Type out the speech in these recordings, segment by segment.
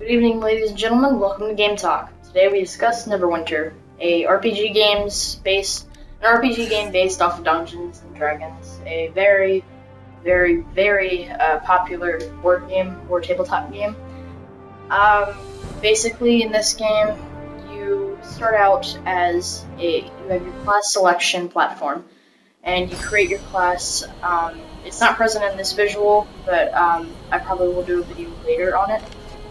Good evening, ladies and gentlemen. Welcome to Game Talk. Today we discuss Neverwinter, an RPG game based off of Dungeons and Dragons, a very, very popular board game or tabletop game. Basically, in this game, you start out as you have your class selection platform, and you create your class. It's not present in this visual, but I probably will do a video later on it,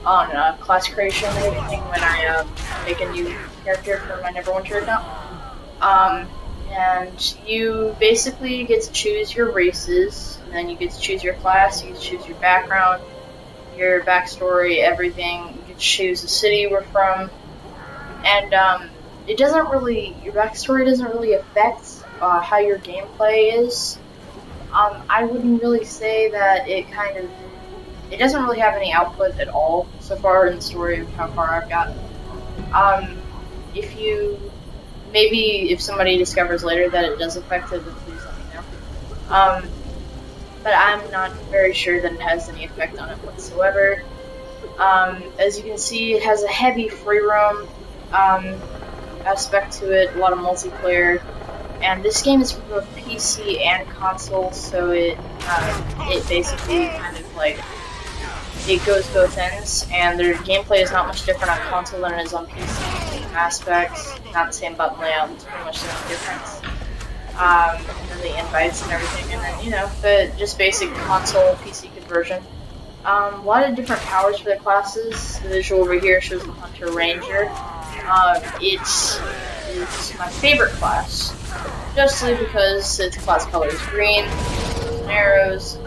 on class creation and everything when I make a new character for my Neverwinter account. And you basically get to choose your races, and then you get to choose your class, you get to choose your background, your backstory, everything. You get to choose the city you were from, and it doesn't really, your backstory doesn't really affect how your gameplay is. I wouldn't really say that it doesn't really have any output at all so far in the story of how far I've gotten. If somebody discovers later that it does affect it, then please let me know. But I'm not very sure that it has any effect on it whatsoever. As you can see, it has a heavy free roam aspect to it, a lot of multiplayer. And this game is for both PC and console, so it basically kind of like, it goes both ends, and their gameplay is not much different on console than it is on PC. Same aspects, not the same button layout, it's pretty much the only difference. And then the invites and everything, and then, the just basic console PC conversion. A lot of different powers for the classes. The visual over here shows the Hunter Ranger. It's my favorite class, justly because its class color is green, and arrows.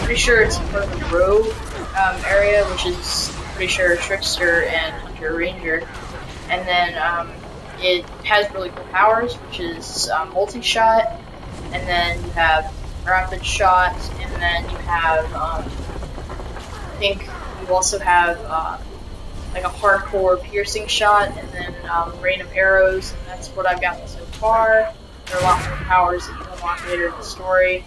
Pretty sure it's part of the rogue area, which is pretty sure Trickster and Hunter Ranger. And then it has really cool powers, which is multi-shot, and then you have rapid shot, and then you have I think you also have like a hardcore piercing shot, and then rain of arrows, and that's what I've gotten so far. There are a lot more powers that you unlock later in the story.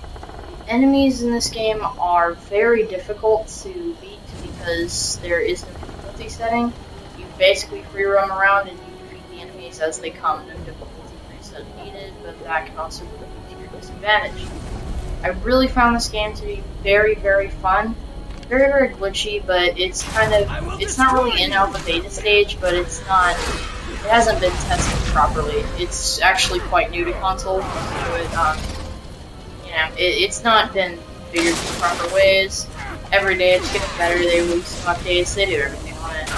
Enemies in this game are very difficult to beat because there is no difficulty setting. You basically free roam around and you defeat the enemies as they come. No difficulty preset needed, but that can also put you to your disadvantage. I really found this game to be very fun. Very glitchy, but it's not really in alpha beta stage, but it hasn't been tested properly. It's actually quite new to console, so it's not been figured in proper ways. Every day it's getting better, they release some updates, they do everything on it.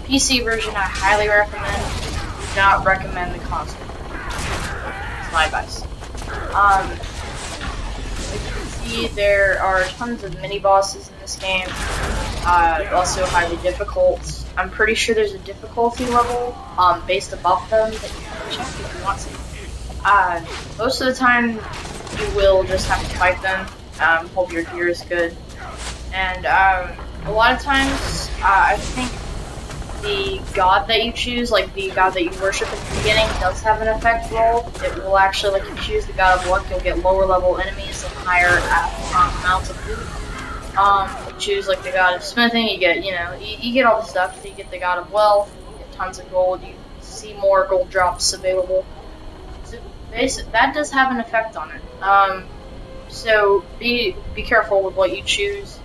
PC version I highly recommend, do not recommend the console. It's my advice. As you can see, there are tons of mini-bosses in this game, also highly difficult. I'm pretty sure there's a difficulty level based above them that you can check if you want to. Most of the time, you will just have to fight them, hope your gear is good. And a lot of times, I think the god that you choose, like the god that you worship at the beginning, does have an effect roll. It will actually, like, if you choose the god of luck, you'll get lower level enemies and higher amounts of loot. If you choose, like, the god of smithing, you get, you get all the stuff. You get the god of wealth, you get tons of gold, you see more gold drops available. So that does have an effect on it. So be careful with what you choose.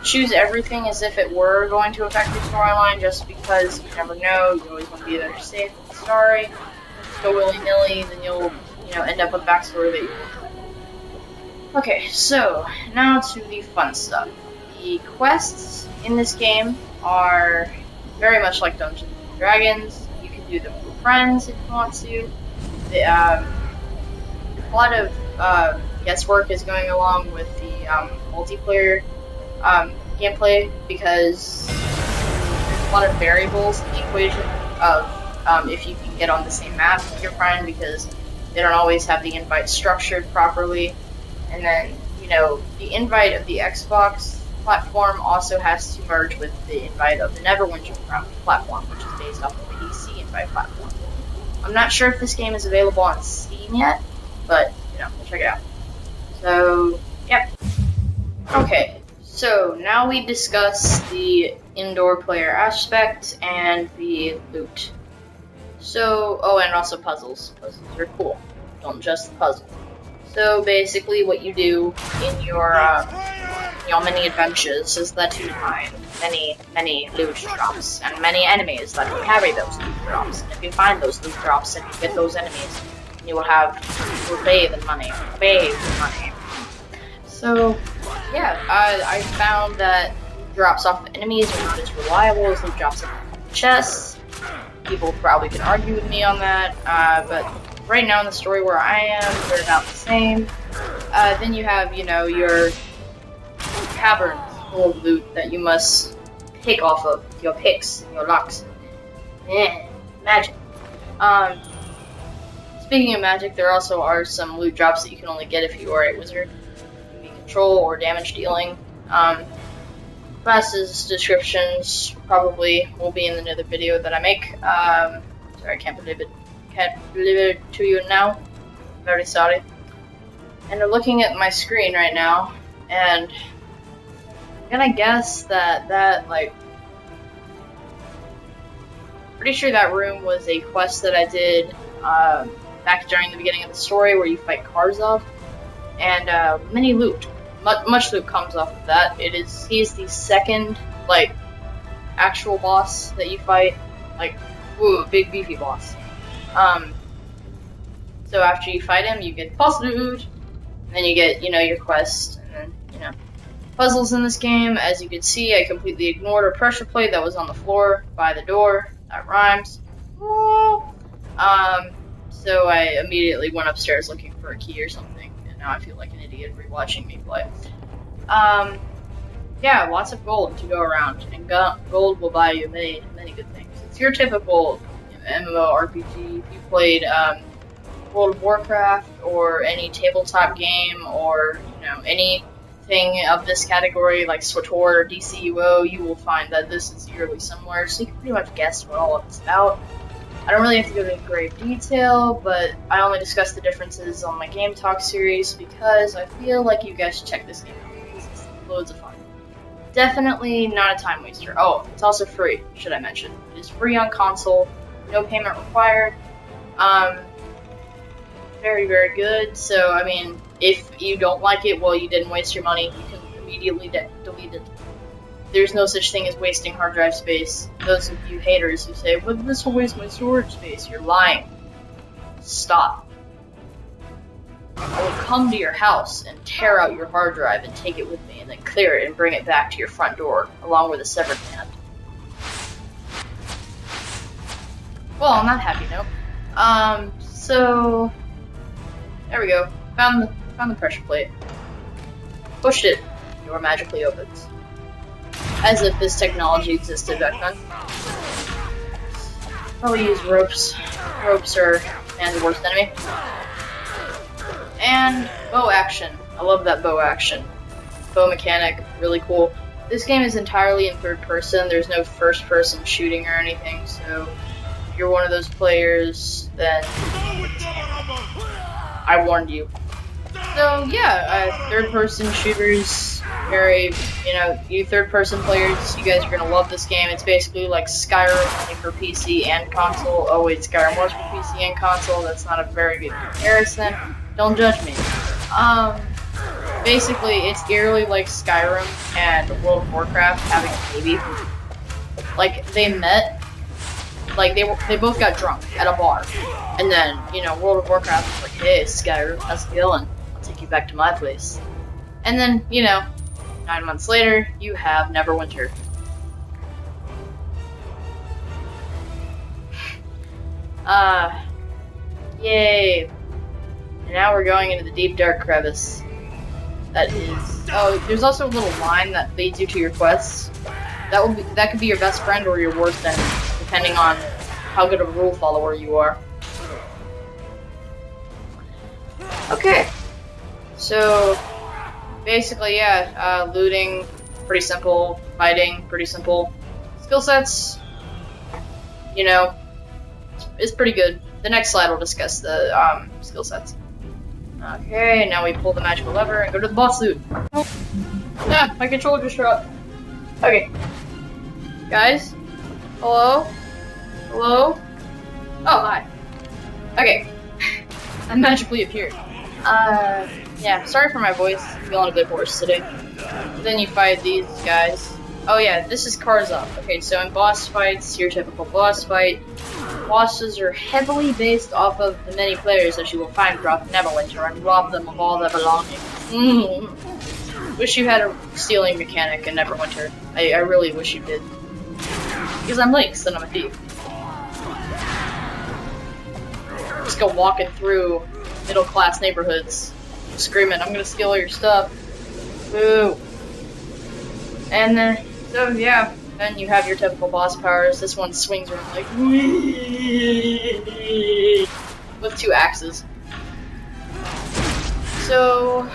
Choose everything as if it were going to affect the storyline, just because you never know. You always want to be better safe than sorry. Just go willy-nilly, then you'll end up with backstory that you want. Okay, so now to the fun stuff. The quests in this game are very much like Dungeons and Dragons. You can do them with friends if you want to. A lot of guesswork is going along with the multiplayer gameplay, because there's a lot of variables in the equation of if you can get on the same map with your friend, because they don't always have the invite structured properly. And then, the invite of the Xbox platform also has to merge with the invite of the Neverwinter platform, which is based off the PC invite platform. I'm not sure if this game is available on Steam yet, but, we'll check it out. So, yep. Okay, so now we discuss the indoor player aspect, and the loot. So, oh, and also puzzles. Puzzles are cool. Don't just puzzle. So basically, what you do in your mini adventures is that you find many loot drops and many enemies that will carry those loot drops. And if you find those loot drops and you get those enemies, you will bathe in money. So, yeah, I found that loot drops off of enemies are not as reliable as loot drops off of chests. People probably could argue with me on that, but right now in the story where I am, they're about the same. Then you have, your caverns full of loot that you must pick off of your picks and your locks. Magic. Speaking of magic, there also are some loot drops that you can only get if you are a wizard. It can be control or damage dealing. Classes, descriptions probably will be in another video that I make. Sorry, I can't believe it to you now. Very sorry. And I'm looking at my screen right now, and I'm gonna guess that like, pretty sure that room was a quest that I did back during the beginning of the story where you fight cars off, and many loot. Much loot comes off of that. He's the second, like, actual boss that you fight. Like, ooh, big beefy boss. So after you fight him, you get boss loot, and then you get, your quest, and then, puzzles in this game. As you can see, I completely ignored a pressure plate that was on the floor by the door. That rhymes. So I immediately went upstairs looking for a key or something, and now I feel like an idiot rewatching me play. Yeah, lots of gold to go around, and gold will buy you many good things. It's your typical MMORPG. If you played World of Warcraft or any tabletop game, or anything of this category like SWTOR or DCUO, you will find that this is eerily similar. So you can pretty much guess what all of it's about. I don't really have to go into grave detail, but I only discuss the differences on my Game Talk series because I feel like you guys should check this game out because it's loads of fun. Definitely not a time waster. Oh, it's also free, should I mention. It is free on console, no payment required. Very, very good. So, I mean, if you don't like it, well, you didn't waste your money. You can immediately delete it. There's no such thing as wasting hard drive space. Those of you haters who say, well, this will waste my storage space, you're lying. Stop. I will come to your house and tear out your hard drive and take it with me, and then clear it and bring it back to your front door, along with a severed hand. Well, on that happy note, so there we go. Found the pressure plate. Pushed it. The door magically opens. As if this technology existed back then. Probably use ropes. Ropes are man's worst enemy. And bow action. I love that bow action. Bow mechanic, really cool. This game is entirely in third person. There's no first person shooting or anything, so if you're one of those players, then I warned you. So yeah, third person shooters, very, you third person players, you guys are gonna love this game. It's basically like Skyrim only for PC and console. Oh wait, Skyrim was for PC and console. That's not a very good comparison. Don't judge me. Basically, it's eerily like Skyrim and World of Warcraft having a baby. Like, they met, like, they both got drunk at a bar. And then, World of Warcraft was like, hey, Skyrim, how's it going? I'll take you back to my place. And then, 9 months later, you have Neverwinter. Yay. And now we're going into the deep dark crevice. That is... Oh, there's also a little line that leads you to your quests. That could be your best friend or your worst enemy, depending on how good of a rule follower you are. Okay. So, basically, yeah, looting, pretty simple. Fighting, pretty simple. Skill sets, is pretty good. The next slide will discuss the skill sets. Okay, now we pull the magical lever and go to the boss loot. Ah, my controller just dropped. Okay. Guys? Hello? Hello? Oh, hi. Okay. I magically appeared. Yeah, sorry for my voice. I'm feeling a bit hoarse today. Then you fight these guys. Oh yeah, this is cars up. Okay, so in boss fights, your typical boss fight, bosses are heavily based off of the many players that you will find throughout Neverwinter and rob them of all their belongings. Wish you had a stealing mechanic in Neverwinter. I really wish you did. Because I'm Lynx and I'm a thief. Just go walking through middle-class neighborhoods, screaming, I'm gonna steal all your stuff. Boo. And then, so yeah, then you have your typical boss powers. This one swings around like, with 2 axes. So,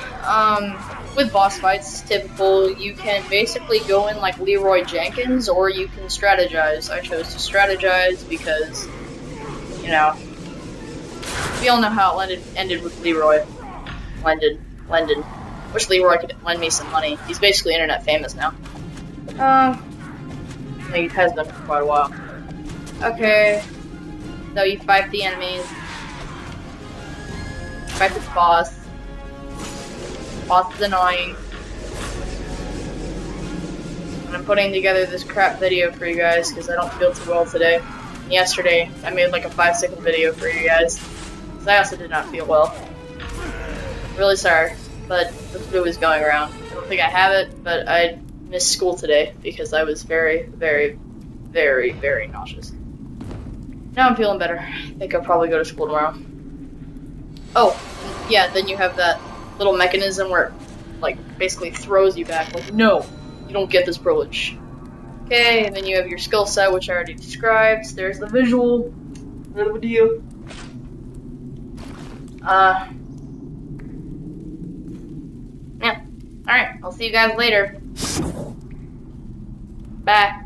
with boss fights, it's typical, you can basically go in like Leroy Jenkins, or you can strategize. I chose to strategize because, you know, we all know how it ended with Leroy. Lendon. Wish Leroy could lend me some money. He's basically internet famous now. He has been for quite a while. Okay, so you fight the enemies. Fight the boss. Boss is annoying. And I'm putting together this crap video for you guys because I don't feel too well today. And yesterday, I made like a 5-second video for you guys. Because I also did not feel well. Really sorry, but the flu is going around. I don't think I have it, but I missed school today because I was very, very, very, very nauseous. Now I'm feeling better. I think I'll probably go to school tomorrow. Oh, yeah, then you have that little mechanism where it, like, basically throws you back. Like, no, you don't get this privilege. Okay, and then you have your skill set, which I already described. There's the visual. Bit of a deal. Yeah. Alright, I'll see you guys later. Bye.